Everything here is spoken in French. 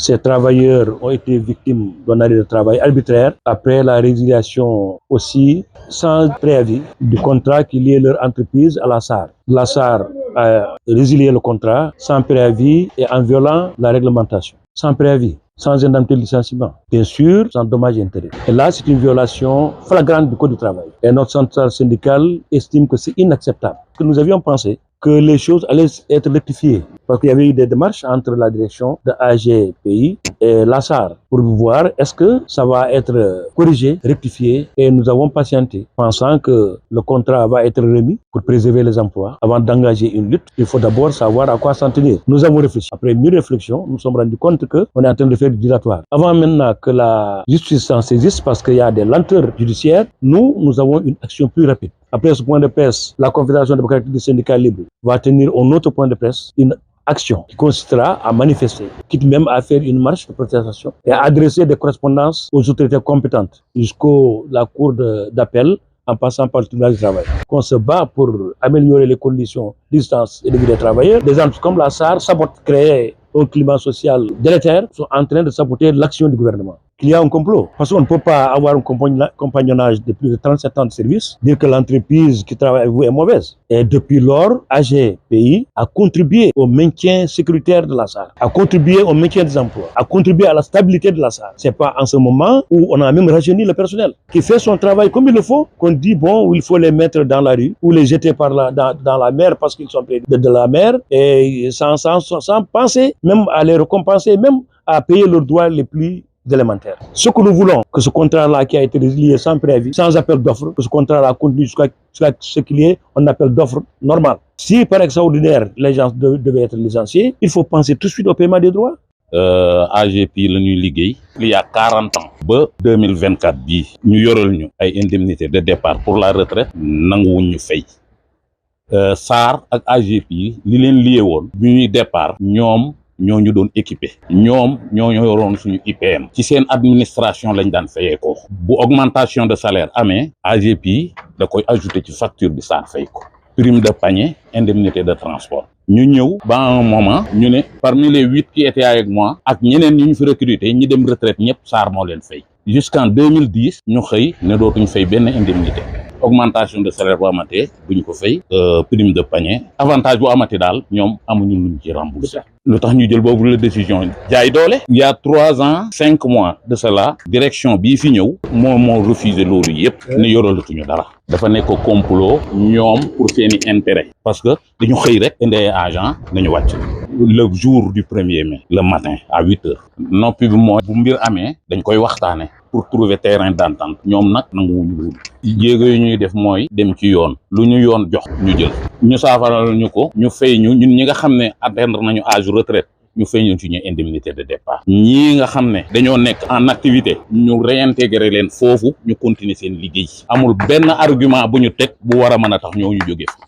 Ces travailleurs ont été victimes d'un arrêt de travail arbitraire après la résiliation aussi sans préavis du contrat qui liait leur entreprise à la SAR. La SAR a résilié le contrat sans préavis et en violant la réglementation. Sans préavis, sans indemnité de licenciement, bien sûr, sans dommages et intérêts. Et là, c'est une violation flagrante du Code du travail. Et notre centrale syndicale estime que c'est inacceptable. Que nous avions pensé que les choses allaient être rectifiées parce qu'il y avait eu des démarches entre la direction de AGPI et la SAR pour voir est-ce que ça va être corrigé, rectifié, et nous avons patienté pensant que le contrat va être remis pour préserver les emplois. Avant d'engager une lutte, il faut d'abord savoir à quoi s'en tenir. Nous avons réfléchi. Après 1000 réflexions, nous nous sommes rendus compte qu'on est en train de faire du dilatoire. Avant maintenant que la justice s'en saisisse parce qu'il y a des lenteurs judiciaires, nous avons une action plus rapide. Après ce point de presse, la Confédération démocratique des syndicats libres va tenir un autre point de presse, une action qui consistera à manifester, quitte même à faire une marche de protestation et à adresser des correspondances aux autorités compétentes jusqu'à la cour d'appel en passant par le tribunal du travail. Qu'on se bat pour améliorer les conditions d'existence et de vie des travailleurs. Des entreprises comme la SAR sabotent, créer un climat social délétère, sont en train de saboter l'action du gouvernement. Qu'il y a un complot. Parce qu'on ne peut pas avoir un compagnonnage de plus de 37 ans de service, dire que l'entreprise qui travaille avec vous est mauvaise. Et depuis lors, AGPI a contribué au maintien sécuritaire de la SAR, a contribué au maintien des emplois, a contribué à la stabilité de la SAR. C'est pas en ce moment où on a même rajeuni le personnel, qui fait son travail comme il le faut, qu'on dit bon, il faut les mettre dans la rue, ou les jeter dans la mer parce qu'ils sont près de la mer, et sans penser même à les récompenser, même à payer leurs droits les plus élémentaires. Ce que nous voulons, que ce contrat-là qui a été résilié sans préavis, sans appel d'offres, que ce contrat-là continue jusqu'à ce qu'il y ait un appel d'offres normal. Si par extraordinaire, les gens devaient être licenciés, il faut penser tout de suite au paiement des droits. AGPI la ñuy liggéey il y a 40 ans ba 2024 bii ñu yoral ñu ay indemnité de départ pour la retraite nanguwuñ ñu fay SAR ak AGPI li leen lié woon bi ñuy départ ñoom ñoo ñu doon équipé ñoom ñoo yoroon suñu IPM ci seen administration lañ daan fayee ko bu augmentation de salaire amee AGPI da koy ajouté ci facture bi SAR fay ko prime de panier indemnité de transport ñu ñëw ba un moment ñu ne parmi les 8 qui étaient avec moi ak ñeneen ñu fi recruté ñi dem retraite ñëpp SAR moo leen fay jusqu'en 2010 ñu xëy ne dootuñ fay benn indemnité augmentation de salaire bu amatee buñ ko fay prime de panier avantage bu amatee daal ñoom amuñu luñ ci remboursé lu tax ñu jël boobu la décision jaay doole il y a 3 ans 5 mois de cela direction bii fi ñëw moo refusé loolu yëpp ne yoralatuñu dara dafa nekk complot ñoom pour seeni intérêt parce que dañu xëy rek indi ay agent nañu wàcc le jour du 1er mai le matin à 8 heures noppi bi mooy bu mbir amee dañ koy waxtaane pour trouver terrain d'entente ñoom nag nanguwuñu loolu jéego yi ñuy def mooy dem ci yoon lu ñu yoon jox ñu jël ñu saafaral ñu ko ñu fay ñu ñun ñi nga xam ne atteindre nañu âge retraite ñu fay ñu ci ñu indemnité de départ ñii nga xam ne dañoo nekk en activité ñu réintégrer leen foofu ñu continuer seen liggéey amul benn argument bu ñu teg bu war a mën a tax ñoo ñu jóge fa